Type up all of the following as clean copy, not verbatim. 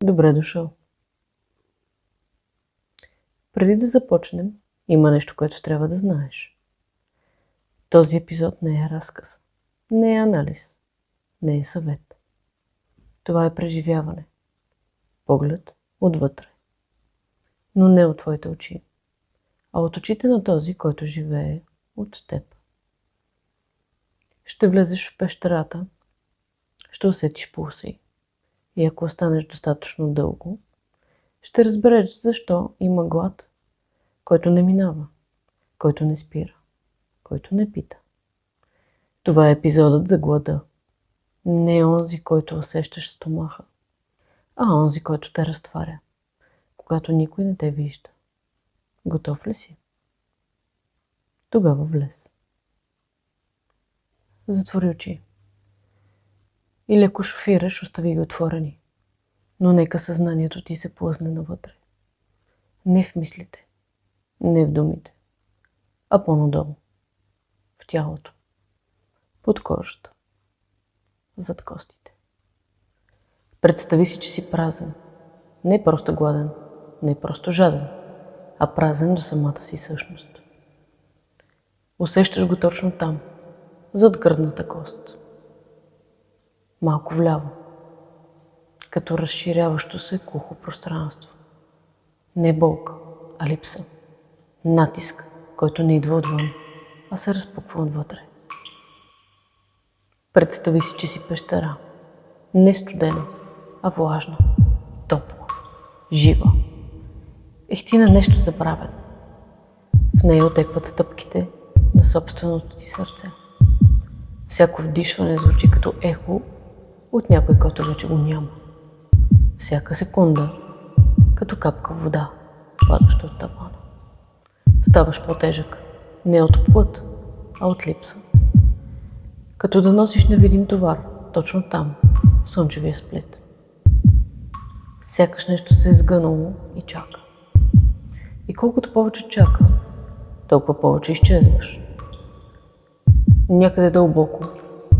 Добре дошъл! Преди да започнем, има нещо, което трябва да знаеш. Този епизод не е разказ, не е анализ, не е съвет. Това е преживяване. Поглед отвътре. Но не от твоите очи, а от очите на този, който живее от теб. Ще влезеш в пещерата, ще усетиш пулса й. И ако останеш достатъчно дълго, ще разбереш защо има глад, който не минава, който не спира, който не пита. Това е епизодът за глада. Не онзи, който усещаш в стомаха, а онзи, който те разтваря, когато никой не те вижда. Готов ли си? Тогава влез. Затвори очи. Или ако шофираш, остави ги отворени. Но нека съзнанието ти се плъзне навътре. Не в мислите, не в думите, а по-надолу. В тялото. Под кожата. Зад костите. Представи си, че си празен. Не просто гладен, не просто жаден, а празен до самата си същност. Усещаш го точно там, зад гръдната кост. Малко вляво, като разширяващо се кухо пространство. Не болка, а липса. Натиск, който не идва отвън, а се разпуква отвътре. Представи си, че си пещера. Не студена, а влажна, топла, жива. Ехтина нещо забравен. В нея отекват стъпките на собственото ти сърце. Всяко вдишване звучи като ехо от някой, който вече го няма. Всяка секунда като капка вода, падаща от тавана. Ставаш по-тежък, не от плът, а от липса. Като да носиш невидим товар, точно там, в слънчевия сплит. Сякаш нещо се е сгънало и чака. И колкото повече чака, толкова повече изчезваш. Някъде дълбоко,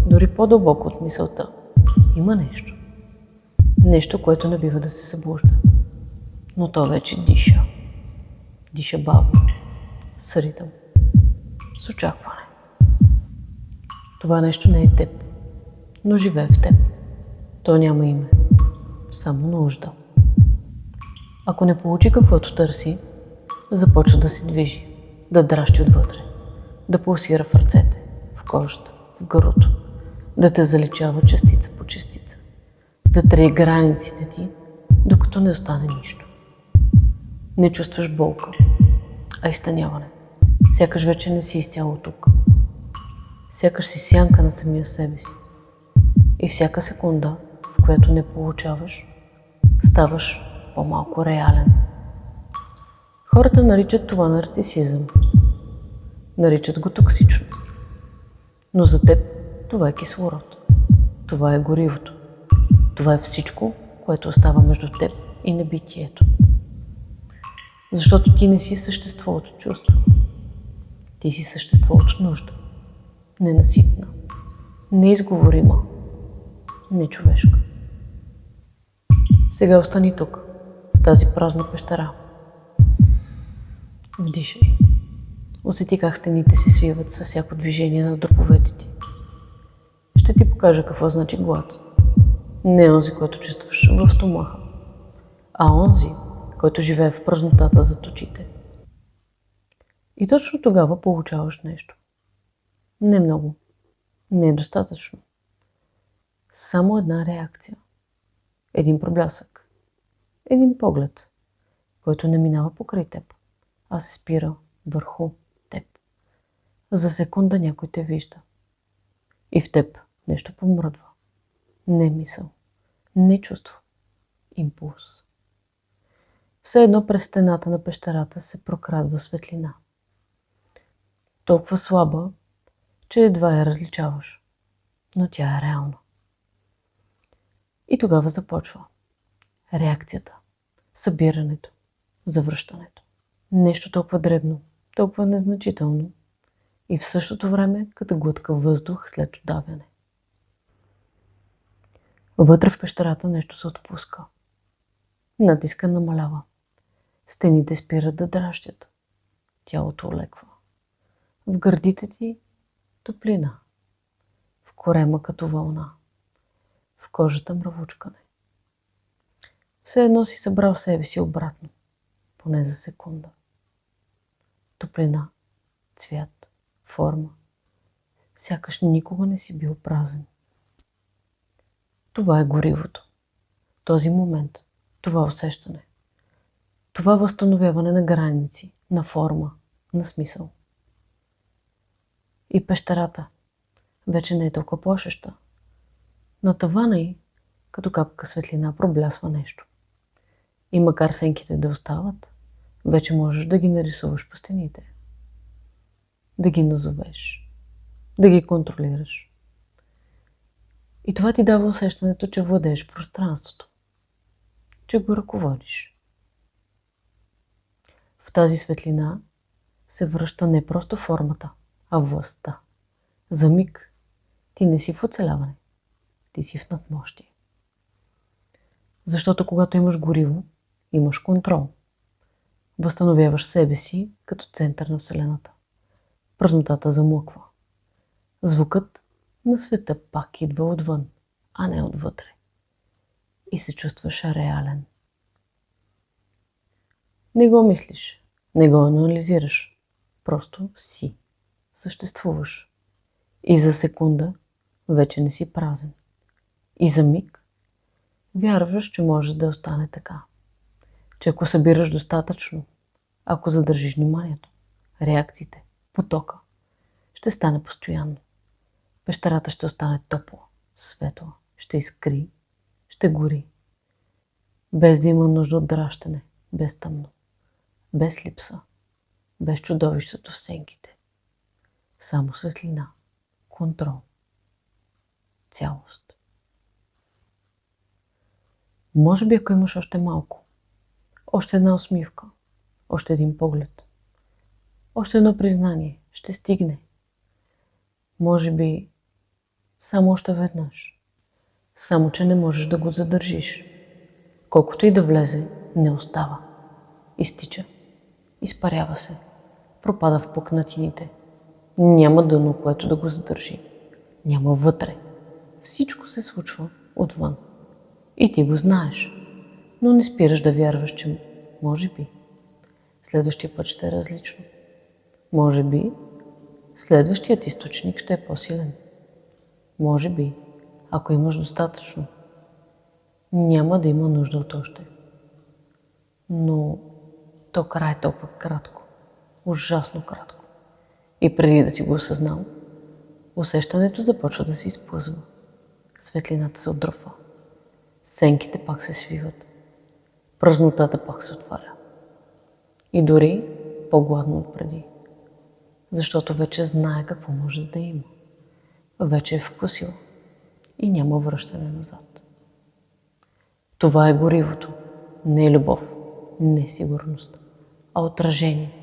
дори по-дълбоко от мисълта, има нещо. Нещо, което не бива да се събужда. Но то вече диша. Диша бавно, с ритъм, с очакване. Това нещо не е теб, но живее в теб. То няма име, само нужда. Ако не получи каквото търси, започва да се движи, да дращи отвътре, да пулсира в ръцете, в кожата, в гърлото, да те заличава частица по частица, да трие границите ти, докато не остане нищо. Не чувстваш болка, а изтъняване. Сякаш вече не си изцяло тук. Сякаш си сянка на самия себе си. И всяка секунда, в която не получаваш, ставаш по-малко реален. Хората наричат това нарцисизъм. Наричат го токсично. Но за теб това е кислород. Това е горивото. Това е всичко, което остава между теб и небитието. Защото ти не си същество от чувства. Ти си същество от нужда. Ненаситна, неизговорима, нечовешка. Сега остани тук, в тази празна пещера. Вдишай. Усети как стените се свиват със всяко движение на дробовете ти. Ще ти покажа какво значи глад. Не онзи, който чувстваш в стомаха, а онзи, който живее в празнотата зад очите. И точно тогава получаваш нещо. Не много, не е достатъчно. Само една реакция. Един проблясък. Един поглед, който не минава покрай теб, а се спира върху теб. За секунда някой те вижда. И в теб нещо помръдва. Не мисъл, не чувство. Импулс. Все едно през стената на пещерата се прокрадва светлина. Толкова слаба, че едва я различаваш, но тя е реална. И тогава започва реакцията, събирането, завръщането. Нещо толкова дребно, толкова незначително и в същото време като глътка въздух след удавяне. Вътре в пещерата нещо се отпуска. Натиска намалява. Стените спират да дращят. Тялото олеква. В гърдите ти топлина. В корема като вълна. В кожата мравучкане. Все едно си събрал себе си обратно. Поне за секунда. Топлина, цвят, форма. Сякаш никога не си бил празен. Това е горивото. Този момент, това усещане. Това възстановяване на граници, на форма, на смисъл. И пещерата вече не е толкова плашеща. На тавана й, като капка светлина, проблясва нещо. И макар сенките да остават, вече можеш да ги нарисуваш по стените. Да ги назовеш. Да ги контролираш. И това ти дава усещането, че владееш пространството. Че го ръководиш. В тази светлина се връща не просто формата, а властта. За миг ти не си в оцеляване. Ти си в надмощие. Защото когато имаш гориво, имаш контрол. Възстановяваш себе си като център на Вселената. Празнотата замлъква. Звукът на света пак идва отвън, а не отвътре. И се чувстваш реален. Не го мислиш, не го анализираш. Просто си. Съществуваш. И за секунда вече не си празен. И за миг вярваш, че може да остане така. Че ако събираш достатъчно, ако задържиш вниманието, реакциите, потока, ще стане постоянно. Пещерата ще остане топла, светла, ще изкри, ще гори. Без да има нужда от дращане, без тъмно, без липса, без чудовището в сенките. Само светлина, контрол, цялост. Може би ако имаш още малко, още една усмивка, още един поглед, още едно признание, ще стигне. Може би само още веднъж. Само, че не можеш да го задържиш. Колкото и да влезе, не остава. Изтича. Изпарява се. Пропада в пукнатините. Няма дъно, което да го задържи. Няма вътре. Всичко се случва отвън. И ти го знаеш. Но не спираш да вярваш, че може би следващия път ще е различно. Може би следващият източник ще е по-силен. Може би, ако имаш достатъчно, няма да има нужда от още. Но то край е толкова кратко. Ужасно кратко. И преди да си го осъзнал, усещането започва да се изплъзва. Светлината се отдръпва. Сенките пак се свиват. Празнотата пак се отваря. И дори по-гладно от преди. Защото вече знае какво може да има. Вече е вкусила и няма връщане назад. Това е горивото. Не е любов, не е сигурност, а отражение.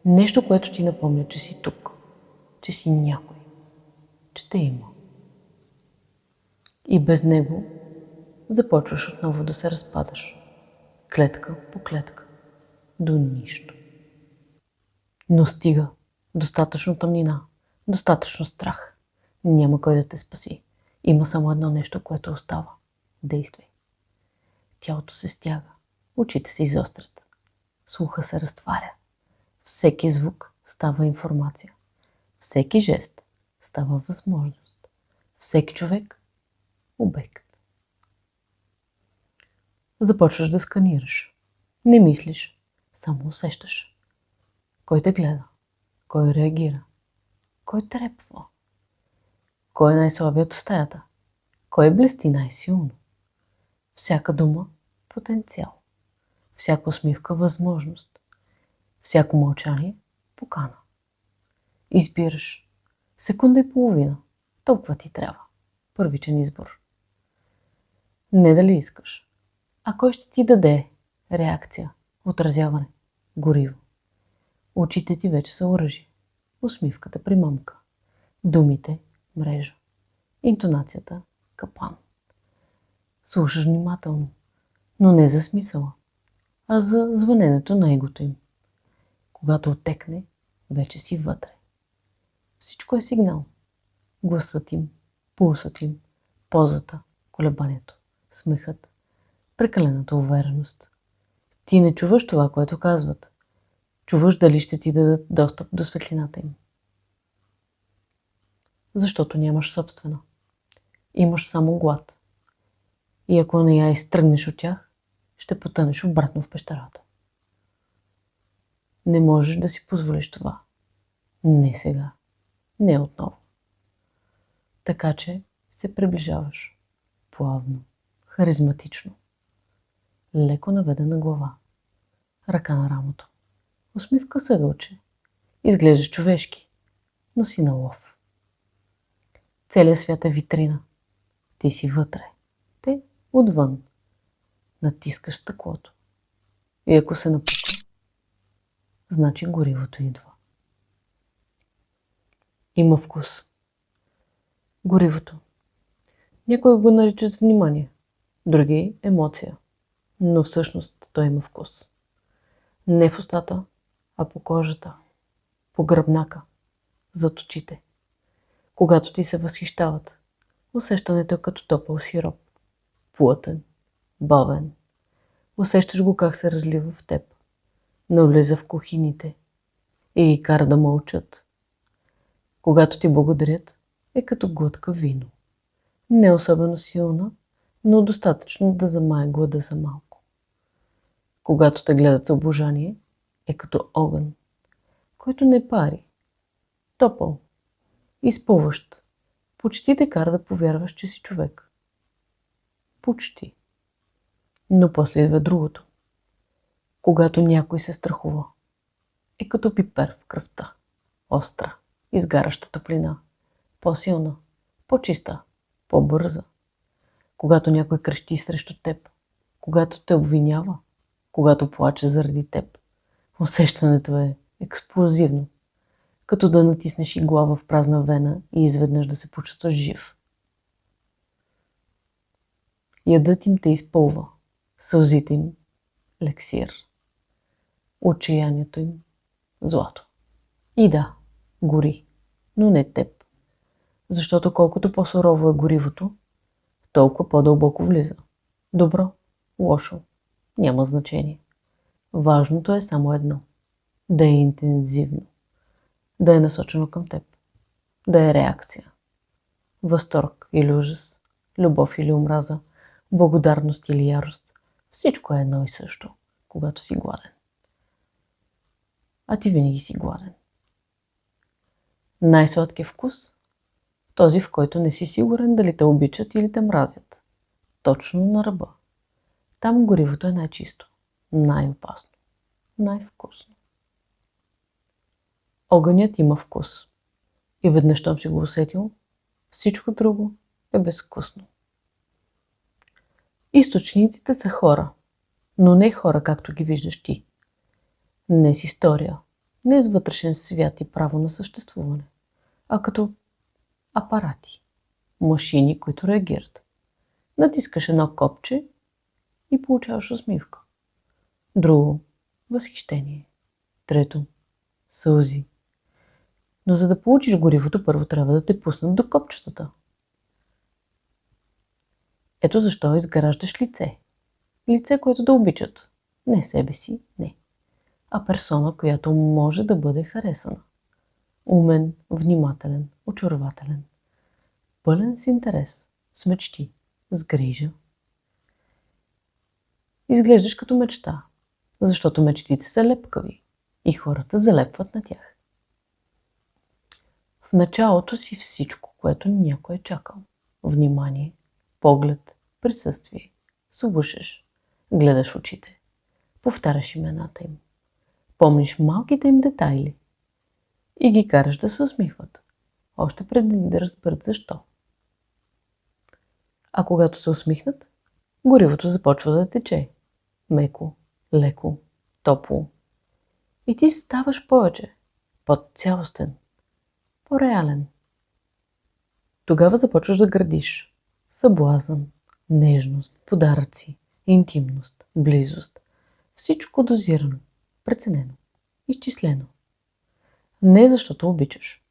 Нещо, което ти напомня, че си тук, че си някой, че те има. И без него започваш отново да се разпадаш. Клетка по клетка. До нищо. Но стига. Достатъчно тъмнина. Достатъчно страх. Няма кой да те спаси. Има само едно нещо, което остава. Действай. Тялото се стяга. Очите се изострят. Слуха се разтваря. Всеки звук става информация. Всеки жест става възможност. Всеки човек – обект. Започваш да сканираш. Не мислиш, само усещаш. Кой те гледа? Кой реагира? Кой трепва? Кой е най-слабият в стаята? Кой блести най-силно? Всяка дума – потенциал. Всяка усмивка – възможност. Всяко мълчание – покана. Избираш. Секунда и половина. Толкова ти трябва. Първичен избор. Не дали искаш, а кой ще ти даде реакция, отразяване, гориво. Очите ти вече са оръжие. Усмивката примамка. Думите – мрежа. Интонацията – капан. Слушаш внимателно. но не за смисъла, а за звъненето на егото им. Когато отекне, вече си вътре. Всичко е сигнал. Гласът им, пулсът им, позата, колебанието, смехът, прекалената увереност. Ти не чуваш това, което казват. Чуваш дали ще ти дадат достъп до светлината им. Защото нямаш собствена. Имаш само глад. И ако не я изтръгнеш от тях, ще потънеш обратно в пещерата. Не можеш да си позволиш това. Не сега. Не отново. Така че се приближаваш. Плавно, харизматично. Леко наведена глава. Ръка на рамото. Усмивка се вълче. Изглеждаш човешки, но си на лов. Целият свят е витрина. Ти си вътре. Те отвън. Натискаш стъклото. И ако се напука, значи горивото идва. Има вкус. Горивото. Някои го наричат внимание, други емоция. Но всъщност той има вкус. Не в устата, а по кожата, по гръбнака, зад очите. Когато ти се възхищават, усещането е като топъл сироп. Плътен, бавен. Усещаш го как се разлива в теб. Навлиза в кухините и ги кара да мълчат. Когато ти благодарят, е като глътка вино. Не особено силна, но достатъчно да замае глада за малко. Когато те гледат с обожание, е като огън, който не пари. Топъл, изпълващ. Почти те кара да повярваш, че си човек. Почти. Но после идва другото. Когато някой се страхува, е като пипер в кръвта. Остра, изгаряща топлина. По-силна, по-чиста, по-бърза. Когато някой крещи срещу теб, когато те обвинява, когато плаче заради теб, усещането е експлозивно, като да натиснеш игла в празна вена и изведнъж да се почувстваш жив. Ядът им те изпълва, сълзите им – елексир, отчаянието им – злато. И да, гори, но не теб, защото колкото по-сурово е горивото, толкова по-дълбоко влиза. Добро, лошо, няма значение. Важното е само едно – да е интензивно, да е насочено към теб, да е реакция. Възторг или ужас, любов или омраза, благодарност или ярост. Всичко е едно и също, когато си гладен. А ти винаги си гладен. Най-сладкият вкус – този, в който не си сигурен дали те обичат или те мразят. Точно на ръба. Там горивото е най-чисто, най-опасно, най-вкусно. Огънят има вкус. И веднъж, щом си го усетил, всичко друго е безвкусно. Източниците са хора, но не хора, както ги виждаш ти. Не с история, не с вътрешен свят и право на съществуване, а като апарати, машини, които реагират. Натискаш едно копче и получаваш усмивка. Друго – възхищение. Трето – сълзи. Но за да получиш горивото, първо трябва да те пуснат до копчетата. Ето защо изграждаш лице. Лице, което да обичат. Не себе си, не. А персона, която може да бъде харесана. Умен, внимателен, очарователен. Пълен с интерес, с мечти, с грижа. Изглеждаш като мечта, защото мечтите са лепкави и хората залепват на тях. В началото си всичко, което някой е чакал. Внимание, поглед, присъствие. Слушаш, гледаш в очите, повтаряш имената им. Помниш малките им детайли и ги караш да се усмихват, още преди да разберат защо. А когато се усмихнат, горивото започва да тече. Меко, леко, топло. И ти ставаш повече, по-цялостен, по-реален. Тогава започваш да градиш съблазън, нежност, подаръци, интимност, близост. Всичко дозирано, преценено, изчислено. Не защото обичаш,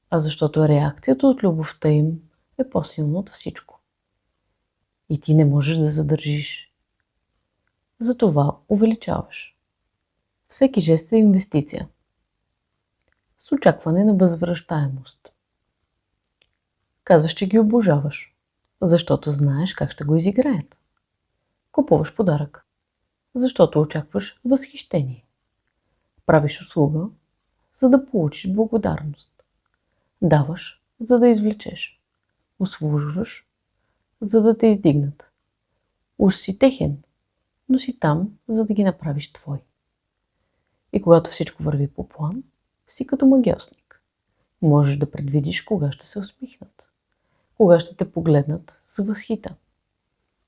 а защото реакцията от любовта им е по-силна от всичко. И ти не можеш да задържиш. Затова увеличаваш. Всеки жест е инвестиция. С очакване на възвръщаемост. Казваш, че ги обожаваш, защото знаеш как ще го изиграят. Купуваш подарък, защото очакваш възхищение. Правиш услуга, за да получиш благодарност. Даваш, за да извлечеш. Услужваш, за да те издигнат. Уж си техен, но си там, за да ги направиш твой. И когато всичко върви по план, си като магьосник. Можеш да предвидиш кога ще се усмихнат, кога ще те погледнат с възхита,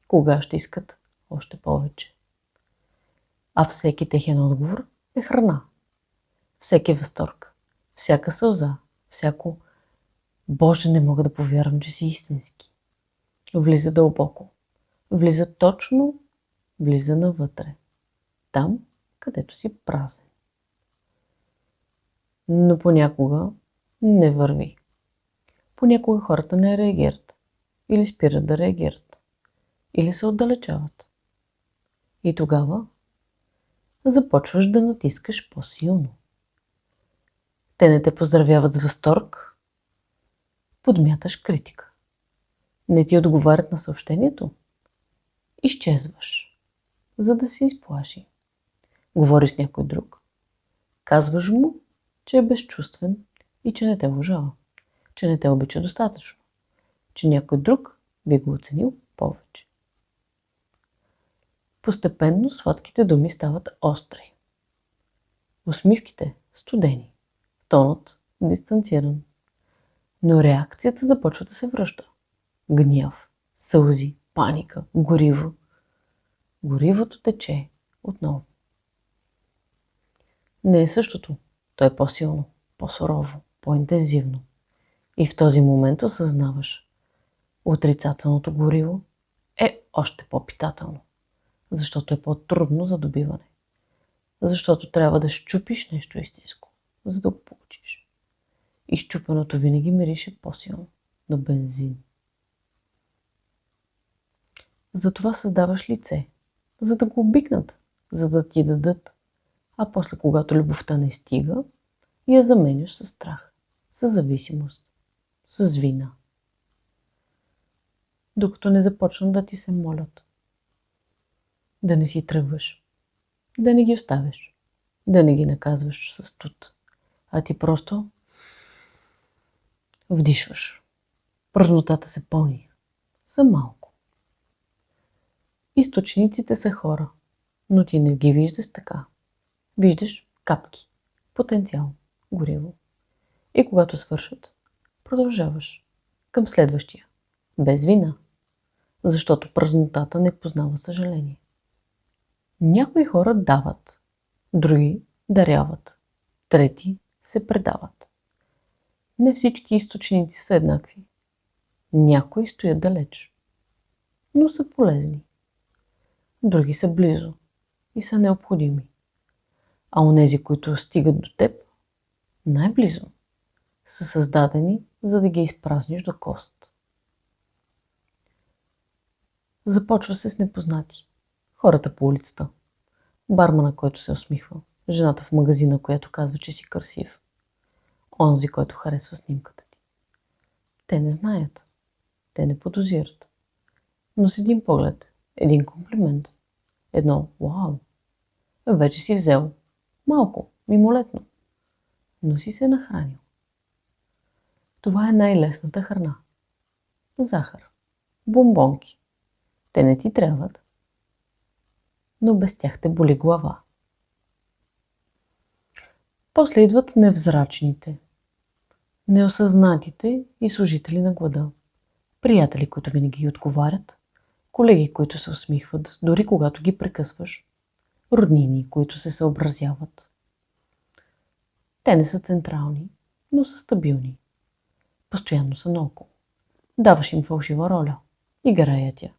кога ще искат още повече. А всеки техен отговор е храна. Всеки възторг, всяка сълза, всяко Боже, не мога да повярвам, че си истински. Влиза дълбоко. Влиза навътре. Там, където си празен. Но понякога не върви. Понякога хората не реагират. Или спират да реагират. Или се отдалечават. И тогава започваш да натискаш по-силно. Те не те поздравяват с възторг. Подмяташ критика. Не ти отговарят на съобщението. Изчезваш, за да се изплаши. Говориш с някой друг. Казваш му, че е безчувствен и че не те уважава, че не те обича достатъчно, че някой друг би го оценил повече. Постепенно сладките думи стават остри. Усмивките студени, тонът дистанциран. Но реакцията започва да се връща. Гняв, сълзи, паника, гориво. Горивото тече отново. Не е същото. То е по-силно, по-сурово, по-интензивно. И в този момент осъзнаваш, отрицателното гориво е още по-питателно, защото е по-трудно за добиване. Защото трябва да счупиш нещо истинско, за да го получиш. И счупеното винаги мирише по-силно на бензин. Затова създаваш лице, за да го обикнат, за да ти дадат. А после, когато любовта не стига, я заменяш с страх, с зависимост, с вина. Докато не започнат да ти се молят. Да не си тръгваш, да не ги оставяш, да не ги наказваш с студ, а ти просто вдишваш. Празнотата се пълни. За малко. Източниците са хора, но ти не ги виждаш така. Виждаш капки, потенциал, гориво. И когато свършат, продължаваш към следващия, без вина, защото празнотата не познава съжаление. Някои хора дават, други даряват, трети се предават. Не всички източници са еднакви. Някои стоят далеч, но са полезни. Други са близо и са необходими. А онези, които стигат до теб, най-близо, са създадени, за да ги изпразниш до кост. Започва се с непознати. Хората по улицата. Бармана, който се усмихва. Жената в магазина, която казва, че си красив. Онзи, който харесва снимката ти. Те не знаят. Те не подозират. Но с един поглед, един комплимент, едно «Уау!» вече си взел малко, мимолетно, но си се нахранил. Това е най-лесната храна. Захар, бомбонки. Те не ти трябват, но без тях те боли глава. После идват невзрачните, неосъзнатите и служители на глада. Приятели, които винаги ги отговарят, колеги, които се усмихват, дори когато ги прекъсваш, роднини, които се съобразяват. Те не са централни, но са стабилни. Постоянно са наоколо. Даваш им фалшива роля. Играят я.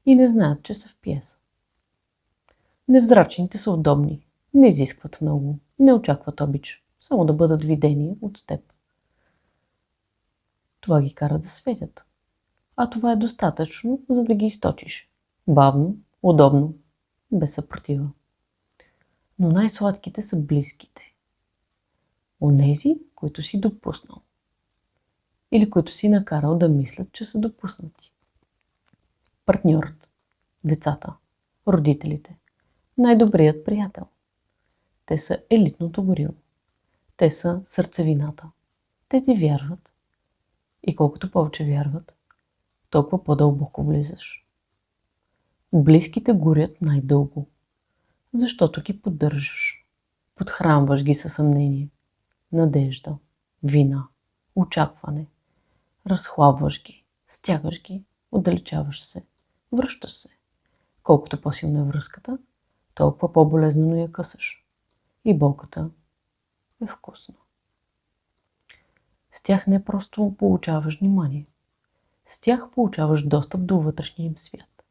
и не знаят, че са в пиеса. Невзрачните са удобни, не изискват много, не очакват обич, само да бъдат видени от теб. Това ги кара да светят. А това е достатъчно, за да ги източиш. Бавно, удобно, без съпротива. Но най-сладките са близките. Онези, които си допуснал. Или които си накарал да мислят, че са допуснати. Партньорът, децата, родителите, най-добрият приятел. Те са елитното гориво. Те са сърцевината. Те ти вярват. И колкото повече вярват, толкова по-дълбоко влизаш. Близките горят най-дълго, защото ги поддържаш. Подхранваш ги със съмнение, надежда, вина, очакване. Разхлабваш ги, стягаш ги, отдалечаваш се, връщаш се. Колкото по-силна е връзката, толкова по-болезнено я късаш. И болката е вкусна. С тях не просто получаваш внимание. С тях получаваш достъп до вътрешния им свят.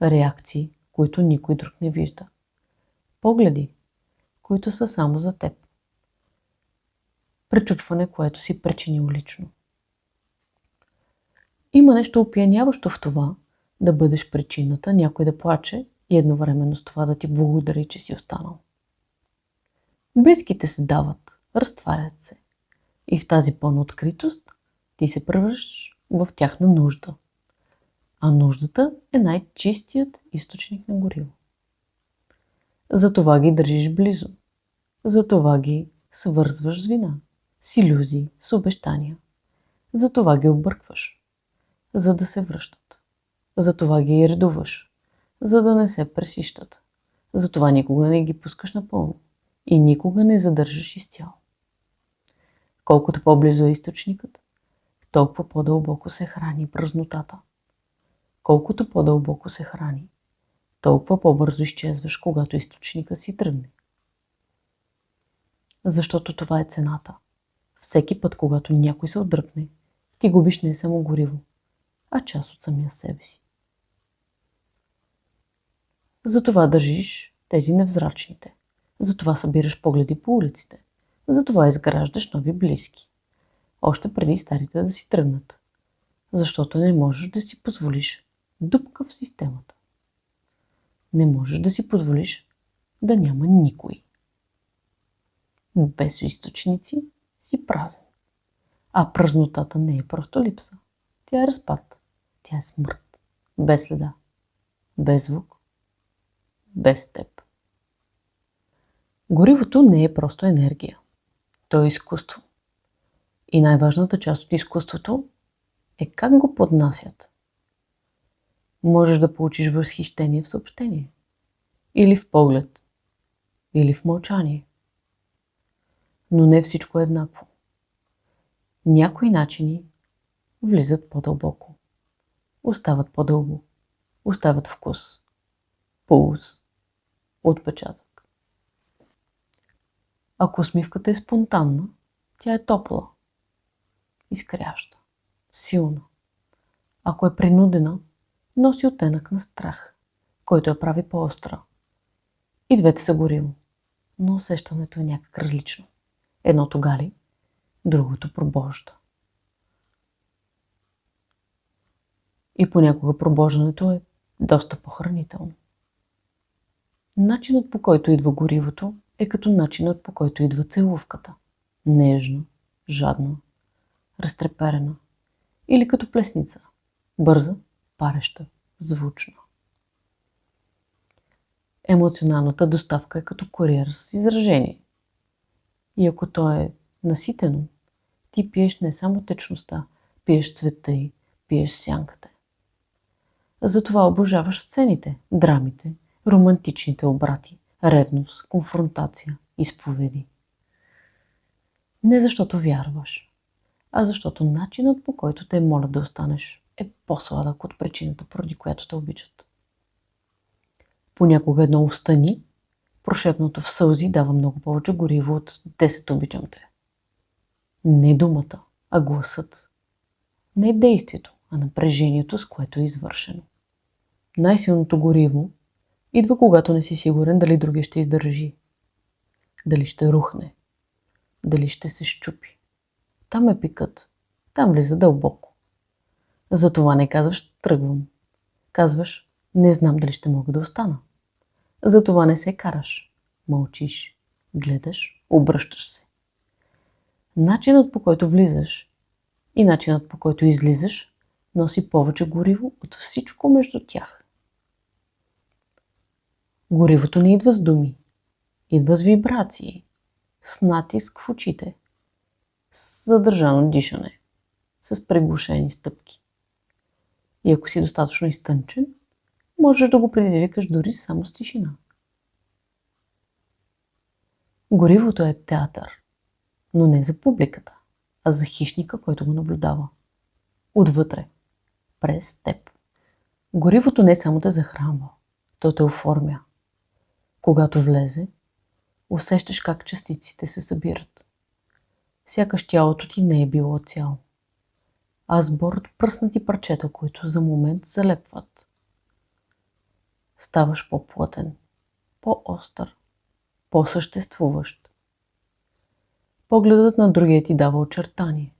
Реакции, които никой друг не вижда. Погледи, които са само за теб. Пречупване, което си причинил лично. Има нещо опияняващо в това да бъдеш причината някой да плаче и едновременно с това да ти благодари, че си останал. Близките се дават, разтварят се. И в тази пълна откритост ти се превръщаш в тяхна нужда. А нуждата е най-чистият източник на гориво. Затова ги държиш близо. Затова ги свързваш с вина, с илюзии, с обещания. Затова ги объркваш, за да се връщат. Затова ги редуваш, за да не се пресищат. Затова никога не ги пускаш напълно и никога не задържаш изцяло. Колкото по-близо е източникът, толкова по-дълбоко се храни празнотата. Колкото по-дълбоко се храни, толкова по-бързо изчезваш, когато източника си тръгне. Защото това е цената. Всеки път, когато някой се отдръпне, ти губиш не само гориво, а част от самия себе си. Затова държиш тези невзрачните. Затова събираш погледи по улиците. Затова изграждаш нови близки. Още преди старите да си тръгнат. Защото не можеш да си позволиш дупка в системата. Не можеш да си позволиш да няма никой. Без източници си празен. А празнотата не е просто липса. Тя е разпад. Тя е смърт. Без следа. Без звук. Без теб. Горивото не е просто енергия. То е изкуство. И най-важната част от изкуството е как го поднасят. Можеш да получиш възхищение в съобщение. Или в поглед. Или в мълчание. Но не всичко е еднакво. Някои начини влизат по-дълбоко. Остават по-дълго. Остават вкус. Пулс. Отпечатък. Ако усмивката е спонтанна, тя е топла. Изкряща. Силна. Ако е принудена, носи оттенък на страх, който я прави по-остра. И двете са гориво, но усещането е някак различно. Едното гали, другото пробожда. И понякога пробождането е доста по-хранително. Начинът, по който идва горивото, е като начинът, по който идва целувката. Нежна, жадна, разтреперена. Или като плесница. Бърза, пареща, звучна. Емоционалната доставка е като куриер с изражение. И ако то е наситено, ти пиеш не само течността, пиеш цвета й, пиеш сянката. Затова обожаваш сцените, драмите, романтичните обрати, ревност, конфронтация, изповеди. Не защото вярваш, а защото начинът, по който те молят да останеш, е по-сладък от причината, поради която те обичат. Понякога едно остани, прошепнато в сълзи, дава много повече гориво от 10 обичам те. Не думата, а гласът. Не действието, а напрежението, с което е извършено. Най-силното гориво идва, когато не си сигурен дали другия ще издържи, дали ще рухне, дали ще се счупи. Там е пикът, там влиза дълбоко. Затова не казваш тръгвам. Казваш не знам дали ще мога да остана. Затова не се караш. Мълчиш, гледаш, обръщаш се. Начинът, по който влизаш и начинът, по който излизаш, носи повече гориво от всичко между тях. Горивото не идва с думи. Идва с вибрации, с натиск в очите, с задържано дишане, с приглушени стъпки. И ако си достатъчно изтънчен, можеш да го предизвикаш дори само с тишина. Горивото е театър, но не за публиката, а за хищника, който го наблюдава. Отвътре, през теб. Горивото не само те захранва, то те оформя. Когато влезе, усещаш как частиците се събират. Сякаш тялото ти не е било цяло, а сбор от пръснати парчета, които за момент залепват. Ставаш по-плътен, по-остър, по-съществуващ. Погледът на другия ти дава очертание.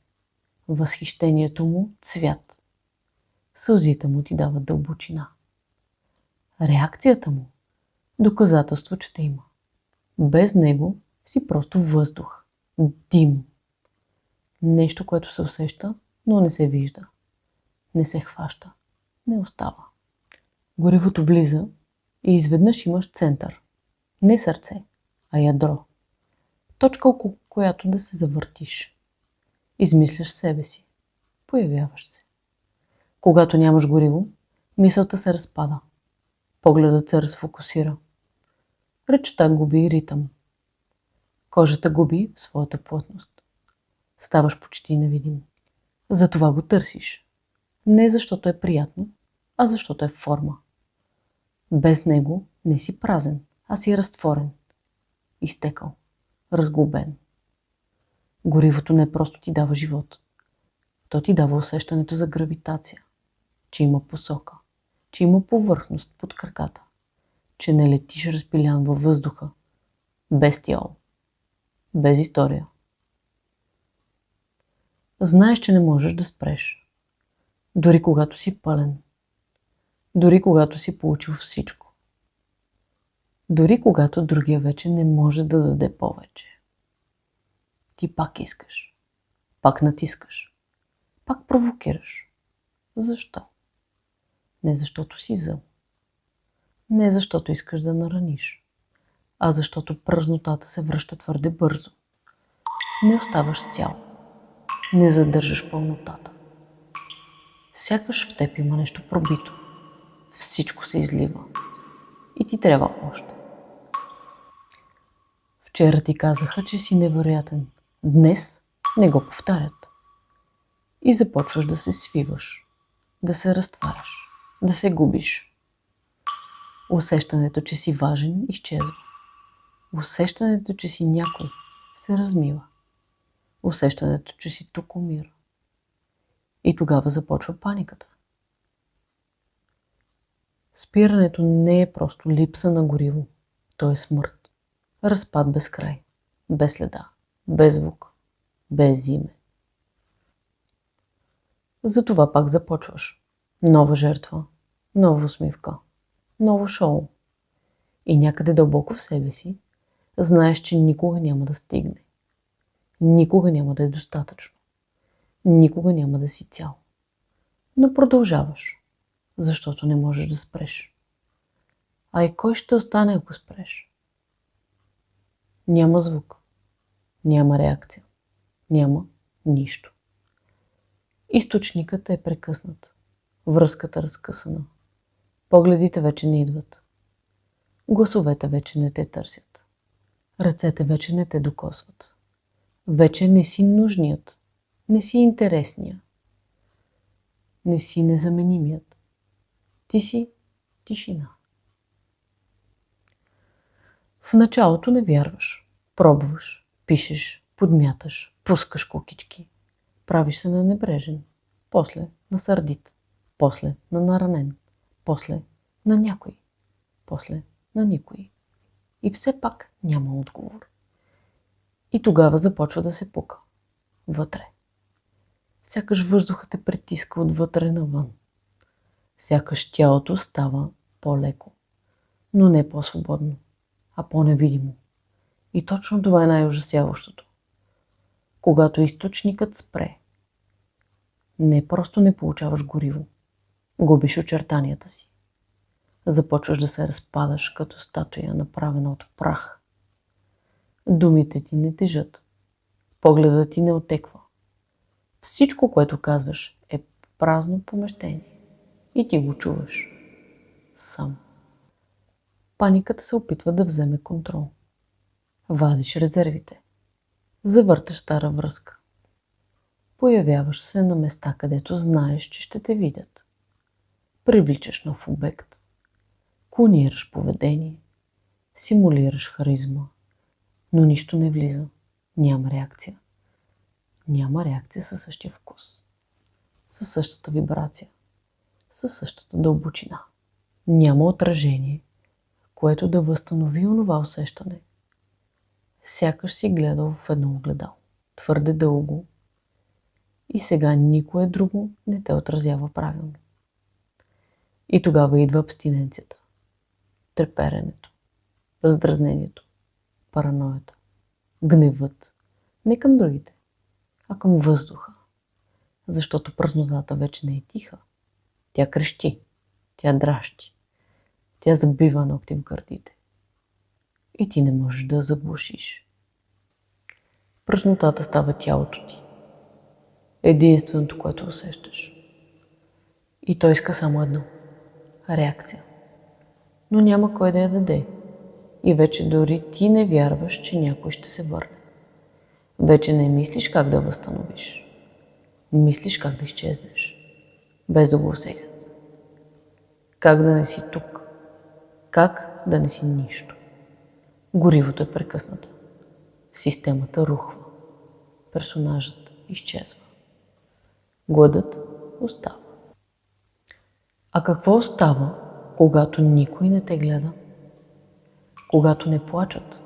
Възхищението му – цвят. Сълзите му ти дават дълбочина. Реакцията му – доказателство, че те има. Без него си просто въздух, дим. Нещо, което се усеща, но не се вижда. Не се хваща, не остава. Горивото влиза и изведнъж имаш център. Не сърце, а ядро. Точка, около която да се завъртиш. Измисляш себе си. Появяваш се. Когато нямаш гориво, мисълта се разпада. Погледът се разфокусира. Речта губи ритъм. Кожата губи своята плътност. Ставаш почти невидим. Затова го търсиш. Не защото е приятно, а защото е форма. Без него не си празен, а си разтворен. Изтекал. Разглобен. Горивото не просто ти дава живот. То ти дава усещането за гравитация. Че има посока. Че има повърхност под краката. Че не летиш разпилян във въздуха. Без тяло. Без история. Знаеш, че не можеш да спреш. Дори когато си пълен. Дори когато си получил всичко. Дори когато другия вече не може да даде повече. Ти пак искаш. Пак натискаш. Пак провокираш. Защо? Не защото си зъл. Не защото искаш да нараниш. А защото празнотата се връща твърде бързо. Не оставаш цял. Не задържаш пълнотата. Сякаш в теб има нещо пробито. Всичко се излива. И ти трябва още. Вчера ти казаха, че си невероятен. Днес не го повтарят. И започваш да се свиваш, да се разтваряш, да се губиш. Усещането, че си важен, изчезва. Усещането, че си някой, се размива. Усещането, че си тук умира. И тогава започва паниката. Спирането не е просто липса на гориво. То е смърт. Разпад без край. Без следа. Без звук. Без име. Затова пак започваш. Нова жертва. Нова усмивка. Ново шоу. И някъде дълбоко в себе си знаеш, че никога няма да стигне. Никога няма да е достатъчно. Никога няма да си цял. Но продължаваш, защото не можеш да спреш. А и кой ще остане, ако спреш? Няма звук. Няма реакция. Няма нищо. Източникът е прекъснат. Връзката разкъсана. Погледите вече не идват. Гласовете вече не те търсят. Ръцете вече не те докосват. Вече не си нужният. Не си интересния. Не си незаменимият. Ти си тишина. В началото не вярваш. Пробваш, пишеш, подмяташ, пускаш кукички. Правиш се на небрежен. После на сърдит. После на наранен. После на някой, после на никой. И все пак няма отговор. И тогава започва да се пука. Вътре. Сякаш въздухът те притиска отвътре навън. Сякаш тялото става по-леко, но не по-свободно, а по-невидимо. И точно това е най-ужасяващото. Когато източникът спре, не просто не получаваш гориво, губиш очертанията си. Започваш да се разпадаш като статуя, направена от прах. Думите ти не тежат, погледът ти не отеква. Всичко, което казваш, е празно помещение и ти го чуваш сам. Паниката се опитва да вземе контрол. Вадиш резервите. Завърташ стара връзка. Появяваш се на места, където знаеш, че ще те видят. Привличаш нов обект. Клонираш поведение. Симулираш харизма. Но нищо не влиза. Няма реакция. Няма реакция със същия вкус. Със същата вибрация. Със същата дълбочина. Няма отражение, което да възстанови онова усещане. Сякаш си гледал в едно огледало. Твърде дълго. И сега никое друго не те отразява правилно. И тогава идва абстиненцията. Треперенето. Раздразнението. Параноята. Гневът. Не към другите, а към въздуха. Защото празнотата вече не е тиха. Тя крещи. Тя дращи. Тя забива ногти в гърдите. И ти не можеш да я заглушиш. Празнотата става тялото ти. Единственото, което усещаш. И той иска само едно. Реакция. Но няма кой да я даде. И вече дори ти не вярваш, че някой ще се върне. Вече не мислиш как да възстановиш. Мислиш как да изчезнеш. Без да го усетят. Как да не си тук. Как да не си нищо. Горивото е прекъсната. Системата рухва. Персонажът изчезва. Гладът остава. А какво остава, когато никой не те гледа? Когато не плачат?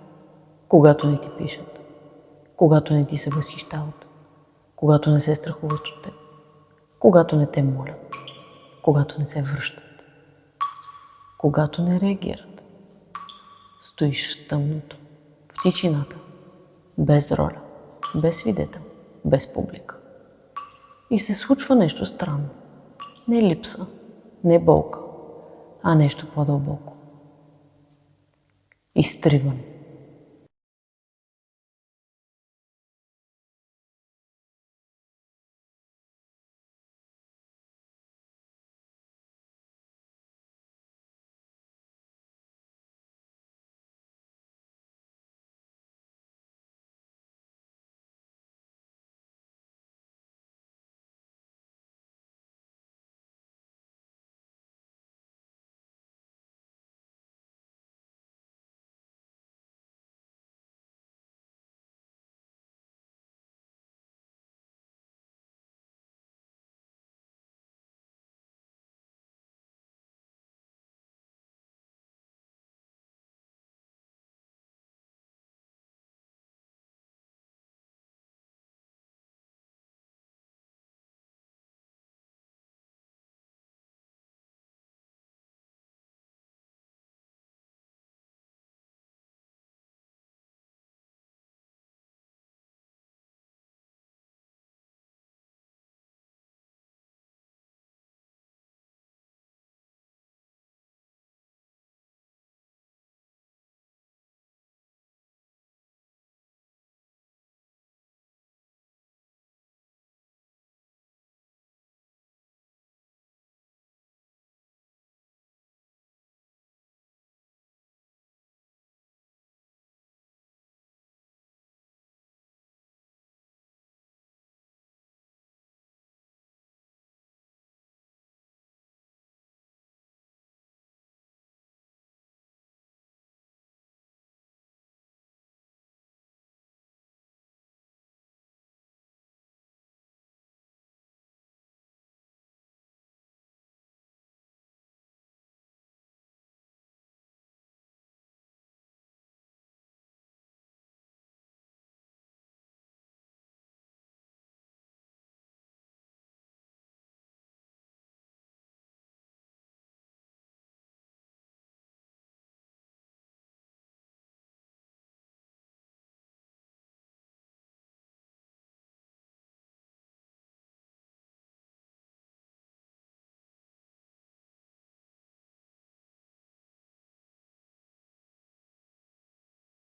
Когато не ти пишат? Когато не ти се възхищават? Когато не се страхуват от теб? Когато не те молят? Когато не се връщат? Когато не реагират? Стоиш в тъмното, в тишината, без роля, без свидетел, без публика. И се случва нещо странно. Не липса, не болка, а нещо по-дълбоко. Изтриване.